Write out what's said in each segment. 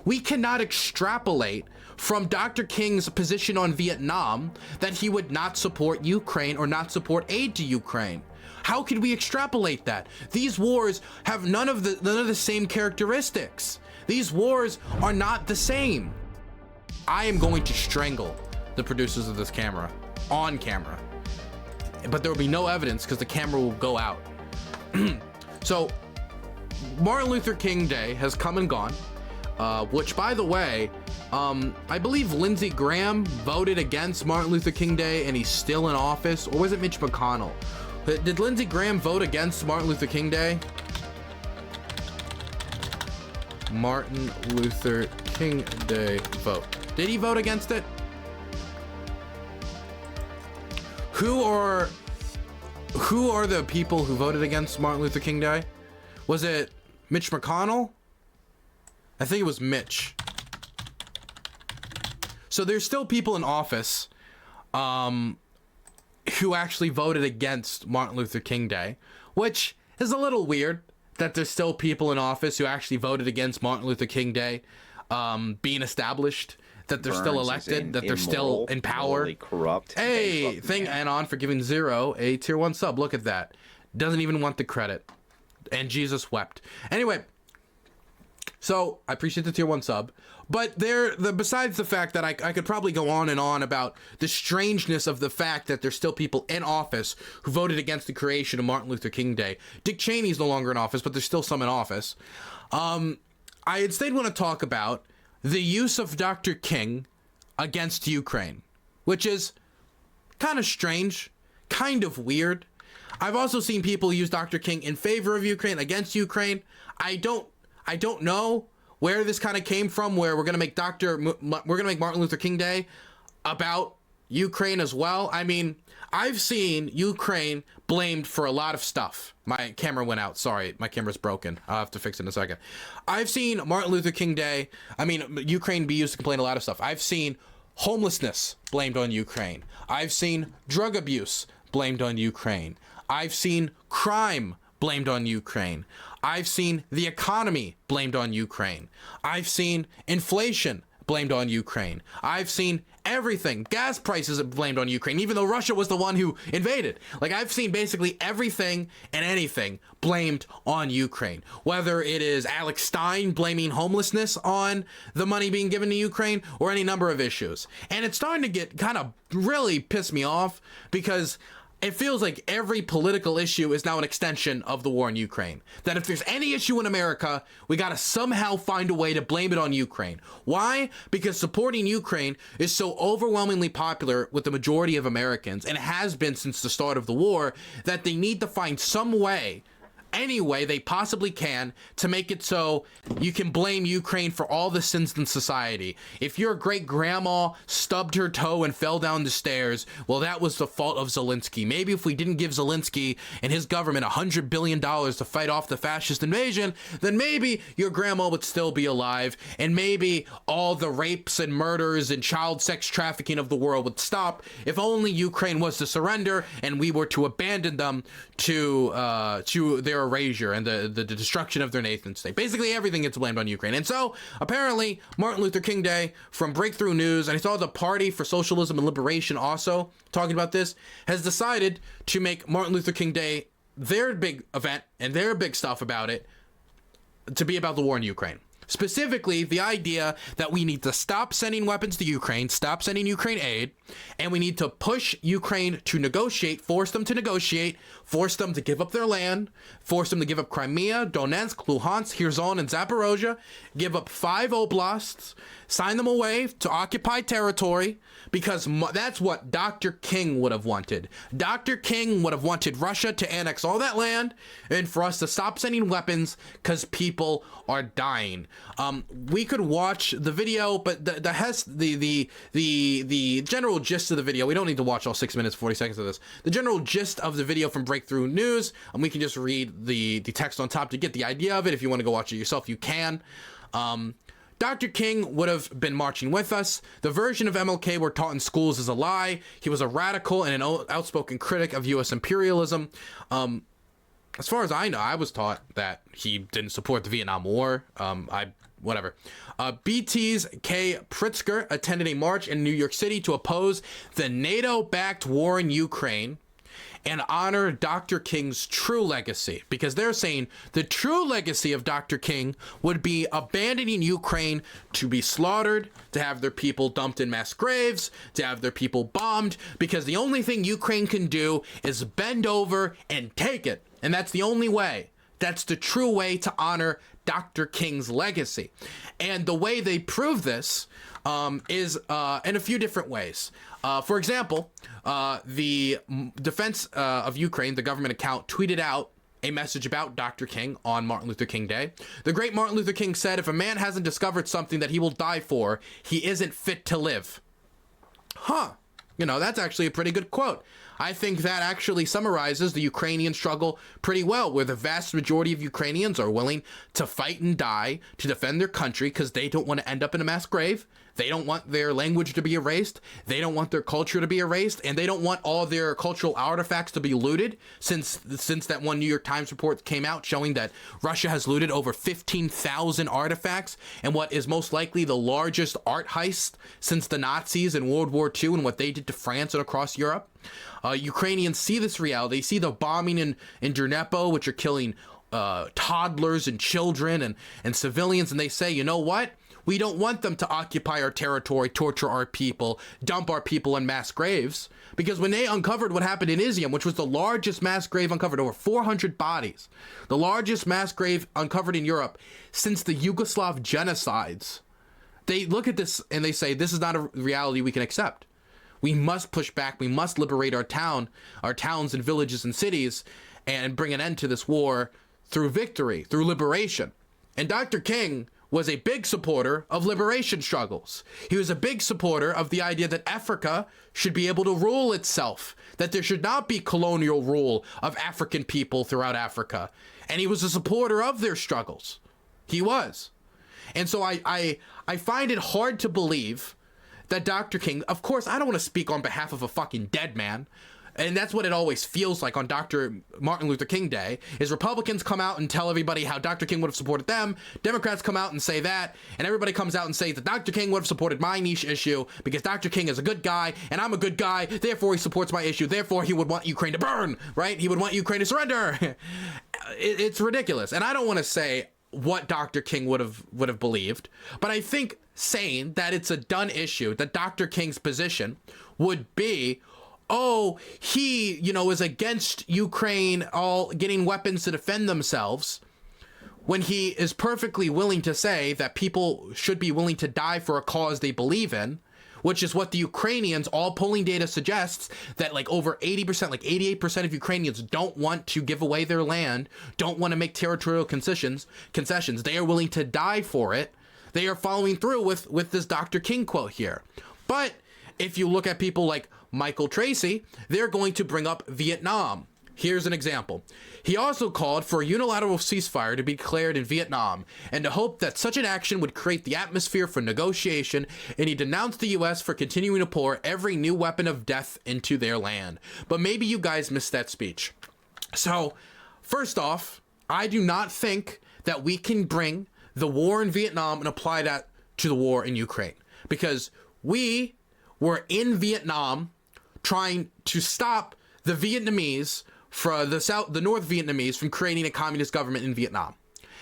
we cannot extrapolate from Dr. King's position on Vietnam that he would not support Ukraine or not support aid to Ukraine. How could we extrapolate that? These wars have none of the same characteristics. These wars are not the same. I am going to strangle the producers of this camera on camera, but there will be no evidence because the camera will go out. So Martin Luther King Day has come and gone, which, by the way, I believe Lindsey Graham voted against Martin Luther King Day and he's still in office. Or was it Mitch McConnell? Did Lindsey Graham vote against Martin Luther King Day? Martin Luther King Day vote. Did he vote against it? Who are the people who voted against Martin Luther King Day? Was it Mitch McConnell? I think it was Mitch. So there's still people in office who actually voted against Martin Luther King Day, which is a little weird that there's still people in office who actually voted against Martin Luther King Day being established, that they're still elected, that they're still in power. Corrupt. Hey, thank Anon for giving Zero a tier 1 sub. Look at that. Doesn't even want the credit. And Jesus wept. Anyway, so I appreciate the tier 1 sub, but besides the fact that I could probably go on and on about the strangeness of the fact that there's still people in office who voted against the creation of Martin Luther King Day. Dick Cheney's no longer in office, but there's still some in office. I instead want to talk about the use of Dr. King against Ukraine, which is kind of strange, kind of weird. I've also seen people use Dr. King in favor of Ukraine, against Ukraine. I don't know where this kind of came from, where we're gonna make Martin Luther King Day about Ukraine as well. I mean, I've seen Ukraine blamed for a lot of stuff. My camera went out. Sorry, my camera's broken. I'll have to fix it in a second. I've seen Martin Luther King Day, Ukraine be used to complain a lot of stuff. I've seen homelessness blamed on Ukraine. I've seen drug abuse blamed on Ukraine. I've seen crime blamed on Ukraine. I've seen the economy blamed on Ukraine. I've seen inflation blamed on Ukraine. I've seen everything. Gas prices blamed on Ukraine, even though Russia was the one who invaded. Like, I've seen basically everything and anything blamed on Ukraine. Whether it is Alex Stein blaming homelessness on the money being given to Ukraine, or any number of issues. And it's starting to get kind of really piss me off, because it feels like every political issue is now an extension of the war in Ukraine. That if there's any issue in America, we gotta somehow find a way to blame it on Ukraine. Why? Because supporting Ukraine is so overwhelmingly popular with the majority of Americans, and it has been since the start of the war, that they need to find some way, any way they possibly can, to make it so you can blame Ukraine for all the sins in society. If your great grandma stubbed her toe and fell down the stairs, well, that was the fault of Zelensky. Maybe if we didn't give Zelensky and his government $100 billion to fight off the fascist invasion, then maybe your grandma would still be alive, and maybe all the rapes and murders and child sex trafficking of the world would stop, if only Ukraine was to surrender and we were to abandon them to their erasure and the destruction of their nation state. Basically everything gets blamed on Ukraine. And so apparently Martin Luther King Day from Breakthrough News, and I saw the Party for Socialism and Liberation also talking about this, has decided to make Martin Luther King Day their big event and their big stuff about it to be about the war in Ukraine. Specifically, the idea that we need to stop sending weapons to Ukraine, stop sending Ukraine aid, and we need to push Ukraine to negotiate, force them to negotiate, force them to give up their land, force them to give up Crimea, Donetsk, Luhansk, Kherson, and Zaporozhye, give up 5 oblasts, sign them away to occupied territory, because that's what Dr. King would have wanted. Dr. King would have wanted Russia to annex all that land and for us to stop sending weapons because people are dying. We could watch the video, but the general gist of the video, we don't need to watch all 6 minutes 40 seconds of this. The general gist of the video from Breakthrough News, and we can just read the text on top to get the idea of it. If you want to go watch it yourself, you can. Dr. King would have been marching with us. The version of MLK we're taught in schools is a lie. He was a radical and an outspoken critic of U.S. imperialism. As far as I know, I was taught that he didn't support the Vietnam War. I whatever. BT's K. Pritzker attended a march in New York City to oppose the NATO-backed war in Ukraine and honor Dr. King's true legacy, because they're saying the true legacy of Dr. King would be abandoning Ukraine to be slaughtered, to have their people dumped in mass graves, to have their people bombed, because the only thing Ukraine can do is bend over and take it. And that's the only way. That's the true way to honor Dr. King's legacy. And the way they prove this is in a few different ways. For example, the Defense of Ukraine, the government account, tweeted out a message about Dr. King on Martin Luther King Day. The great Martin Luther King said, "If a man hasn't discovered something that he will die for, he isn't fit to live." Huh. You know, that's actually a pretty good quote. I think that actually summarizes the Ukrainian struggle pretty well, where the vast majority of Ukrainians are willing to fight and die to defend their country because they don't want to end up in a mass grave. They don't want their language to be erased. They don't want their culture to be erased. And they don't want all their cultural artifacts to be looted, since that one New York Times report came out showing that Russia has looted over 15,000 artifacts and what is most likely the largest art heist since the Nazis in World War II and what they did to France and across Europe. Ukrainians see this reality, see the bombing in Dnipro, which are killing toddlers and children and civilians, and they say, you know what? We don't want them to occupy our territory, torture our people, dump our people in mass graves. Because when they uncovered what happened in Izium, which was the largest mass grave uncovered, over 400 bodies, the largest mass grave uncovered in Europe since the Yugoslav genocides, they look at this and they say, this is not a reality we can accept. We must push back. We must liberate our towns and villages and cities and bring an end to this war through victory, through liberation. And Dr. King was a big supporter of liberation struggles. He was a big supporter of the idea that Africa should be able to rule itself, that there should not be colonial rule of African people throughout Africa. And he was a supporter of their struggles. He was. And so I find it hard to believe that Dr. King, of course, I don't want to speak on behalf of a fucking dead man. And that's what it always feels like on Dr. Martin Luther King Day, is Republicans come out and tell everybody how Dr. King would have supported them. Democrats come out and say that. And everybody comes out and say that Dr. King would have supported my niche issue because Dr. King is a good guy and I'm a good guy. Therefore, he supports my issue. Therefore, he would want Ukraine to burn, right? He would want Ukraine to surrender. It's ridiculous. And I don't want to say what Dr. King would have believed, but I think saying that it's a done issue, that Dr. King's position would be, oh, he, is against Ukraine all getting weapons to defend themselves, when he is perfectly willing to say that people should be willing to die for a cause they believe in, which is what the Ukrainians, all polling data suggests, that like over 80%, like 88% of Ukrainians don't want to give away their land, don't want to make territorial concessions. They are willing to die for it. They are following through with this Dr. King quote here. But if you look at people like Michael Tracy, they're going to bring up Vietnam. Here's an example. He also called for a unilateral ceasefire to be declared in Vietnam and to hope that such an action would create the atmosphere for negotiation, and he denounced the US for continuing to pour every new weapon of death into their land. But maybe you guys missed that speech. So, first off, I do not think that we can bring the war in Vietnam and apply that to the war in Ukraine, because we were in Vietnam trying to stop the Vietnamese from the North Vietnamese from creating a communist government in Vietnam.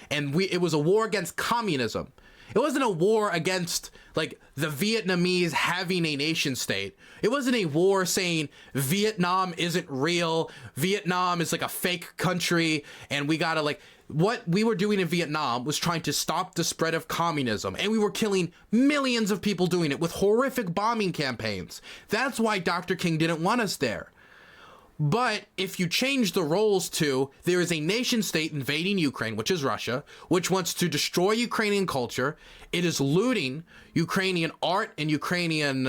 And it was a war against communism. It wasn't a war against like the Vietnamese having a nation state. It wasn't a war saying Vietnam isn't real. Vietnam is like a fake country and we gotta like, what we were doing in Vietnam was trying to stop the spread of communism, and we were killing millions of people doing it with horrific bombing campaigns. That's why Dr. King didn't want us there. But if you change the roles to, there is a nation state invading Ukraine, which is Russia, which wants to destroy Ukrainian culture. It is looting Ukrainian art and Ukrainian,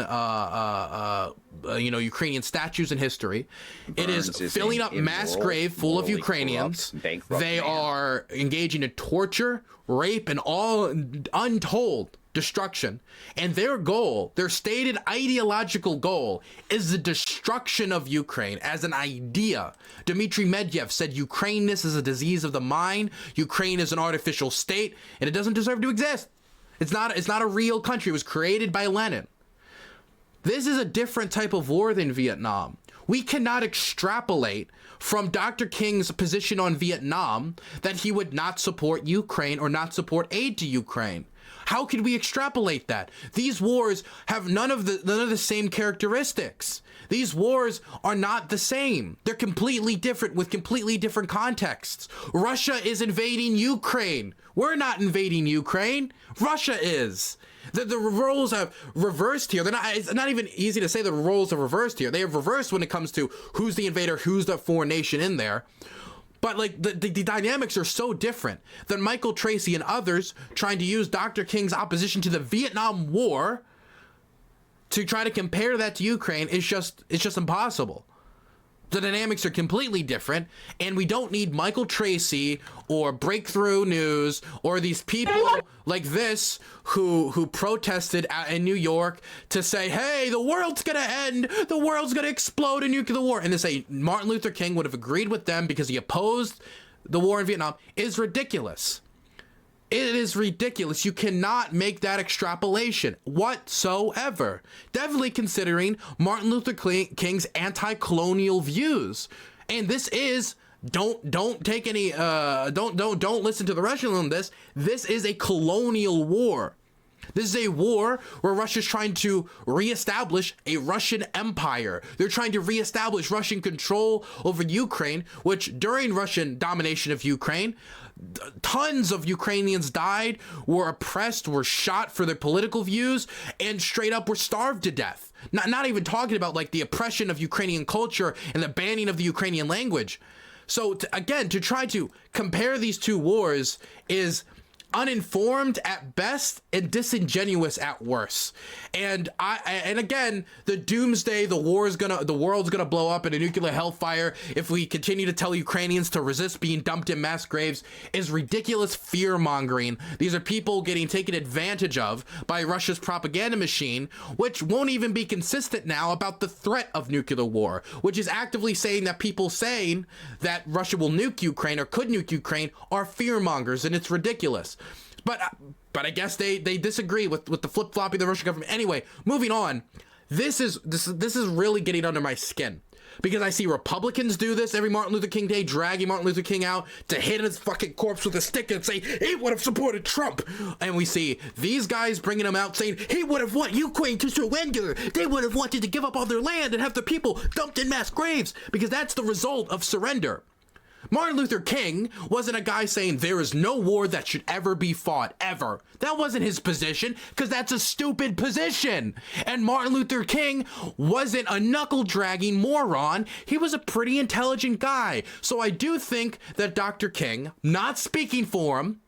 Ukrainian statues and history. It is filling up mass grave full of Ukrainians. They are engaging in torture, rape, and all untold destruction. And their goal, their stated ideological goal, is the destruction of Ukraine as an idea. Dmitry Medvedev said Ukraineness is a disease of the mind, Ukraine is an artificial state, and it doesn't deserve to exist. It's not a real country. It was created by Lenin. This is a different type of war than Vietnam. We cannot extrapolate from Dr. King's position on Vietnam that he would not support Ukraine or not support aid to Ukraine. How could we extrapolate that? These wars have none of the same characteristics. These wars are not the same. They're completely different with completely different contexts. Russia is invading Ukraine. We're not invading Ukraine. Russia is. The roles have reversed here. It's not even easy to say the roles have reversed here. They have reversed when it comes to who's the invader, who's the foreign nation in there. But like the dynamics are so different that Michael Tracy and others trying to use Dr. King's opposition to the Vietnam War to try to compare that to Ukraine is just impossible. The dynamics are completely different, and we don't need Michael Tracy or Breakthrough News or these people like this who protested in New York to say, hey, the world's gonna end, the world's gonna explode in nuclear war, and to say Martin Luther King would have agreed with them because he opposed the war in Vietnam is ridiculous. It is ridiculous. You cannot make that extrapolation whatsoever. Definitely considering Martin Luther King's anti-colonial views. And this is don't take any don't listen to the Russian on this. This is a colonial war. This is a war where Russia's trying to reestablish a Russian empire. They're trying to reestablish Russian control over Ukraine, which during Russian domination of Ukraine, tons of Ukrainians died, were oppressed, were shot for their political views, and straight up were starved to death. Not even talking about like the oppression of Ukrainian culture and the banning of the Ukrainian language. So again, to try to compare these two wars is uninformed at best and disingenuous at worst. And again, the doomsday, the world's gonna blow up in a nuclear hellfire if we continue to tell Ukrainians to resist being dumped in mass graves is ridiculous fear mongering. These are people getting taken advantage of by Russia's propaganda machine, which won't even be consistent now about the threat of nuclear war, which is actively saying that people saying that Russia will nuke Ukraine or could nuke Ukraine are fear mongers, and it's ridiculous. But I guess they disagree with the flip-flopping of the Russian government. Anyway, moving on. This is really getting under my skin. Because I see Republicans do this every Martin Luther King Day, dragging Martin Luther King out to hit his fucking corpse with a stick and say, he would have supported Trump. And we see these guys bringing him out saying, he would have wanted Ukraine to surrender. They would have wanted to give up all their land and have the people dumped in mass graves. Because that's the result of surrender. Martin Luther King wasn't a guy saying there is no war that should ever be fought, ever. That wasn't his position, because that's a stupid position. And Martin Luther King wasn't a knuckle-dragging moron. He was a pretty intelligent guy. So I do think that Dr. King, not speaking for him,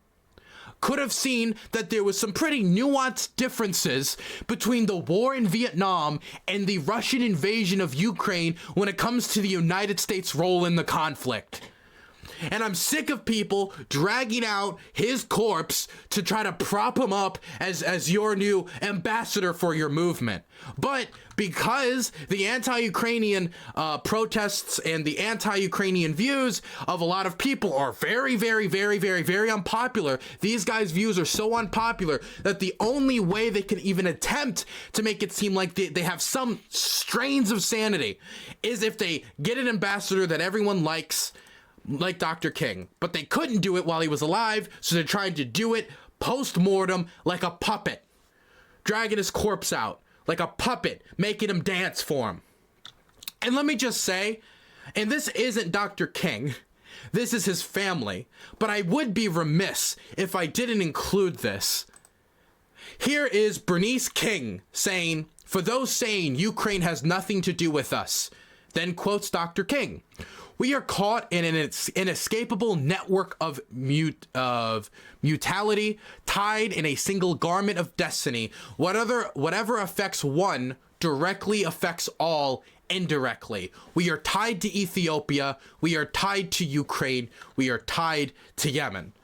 could have seen that there was some pretty nuanced differences between the war in Vietnam and the Russian invasion of Ukraine when it comes to the United States' role in the conflict. And I'm sick of people dragging out his corpse to try to prop him up as your new ambassador for your movement. But because the anti-Ukrainian protests and the anti-Ukrainian views of a lot of people are very, very, very, very, very unpopular, these guys' views are so unpopular that the only way they can even attempt to make it seem like they have some strains of sanity is if they get an ambassador that everyone likes, like Dr. King. But they couldn't do it while he was alive, so they're trying to do it post-mortem like a puppet, dragging his corpse out like a puppet, making him dance for him. And let me just say, and this isn't Dr. King, this is his family, but I would be remiss if I didn't include this. Here is Bernice King saying, "For those saying Ukraine has nothing to do with us," then quotes Dr. King. "We are caught in an inescapable network of mutuality, tied in a single garment of destiny. Whatever affects one directly affects all indirectly. We are tied to Ethiopia. We are tied to Ukraine. We are tied to Yemen."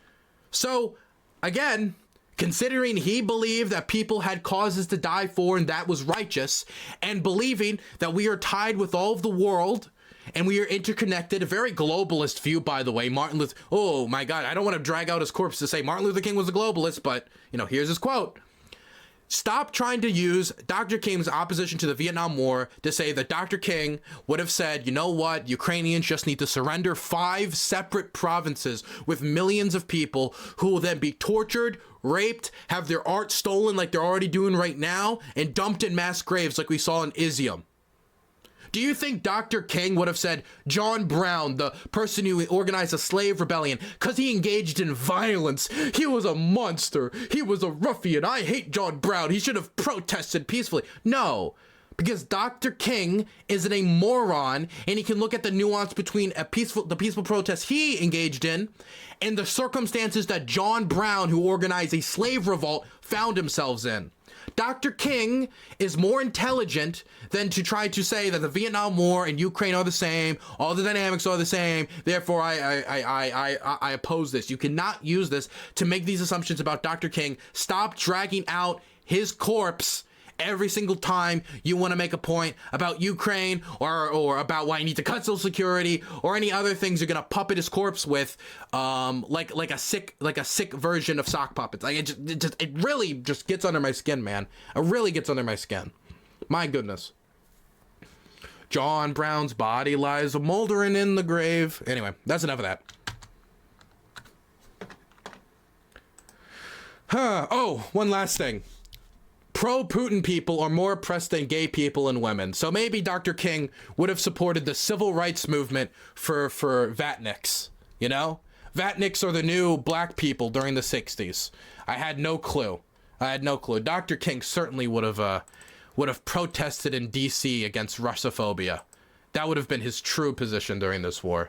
So, again, considering he believed that people had causes to die for and that was righteous, and believing that we are tied with all of the world, and we are interconnected. A very globalist view, by the way. Martin Luther, oh my God, I don't want to drag out his corpse to say Martin Luther King was a globalist, but, you know, here's his quote. Stop trying to use Dr. King's opposition to the Vietnam War to say that Dr. King would have said, you know what, Ukrainians just need to surrender 5 separate provinces with millions of people who will then be tortured, raped, have their art stolen like they're already doing right now, and dumped in mass graves like we saw in Izium. Do you think Dr. King would have said John Brown, the person who organized a slave rebellion, because he engaged in violence, he was a monster, he was a ruffian, I hate John Brown, he should have protested peacefully? No, because Dr. King isn't a moron, and he can look at the nuance between the peaceful protest he engaged in and the circumstances that John Brown, who organized a slave revolt, found himself in. Dr. King is more intelligent than to try to say that the Vietnam War and Ukraine are the same, all the dynamics are the same, therefore I oppose this. You cannot use this to make these assumptions about Dr. King. Stop dragging out his corpse every single time you want to make a point about Ukraine or about why you need to cut Social Security or any other things you're gonna puppet his corpse with, like a sick version of sock puppets. Like it really just gets under my skin, man. It really gets under my skin. My goodness. John Brown's body lies moldering in the grave. Anyway, that's enough of that. Oh, one last thing. Pro-Putin people are more oppressed than gay people and women. So maybe Dr. King would have supported the civil rights movement for Vatniks, you know? Vatniks are the new black people during the 60s. I had no clue. Dr. King certainly would have protested in DC against Russophobia. That would have been his true position during this war.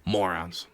Morons.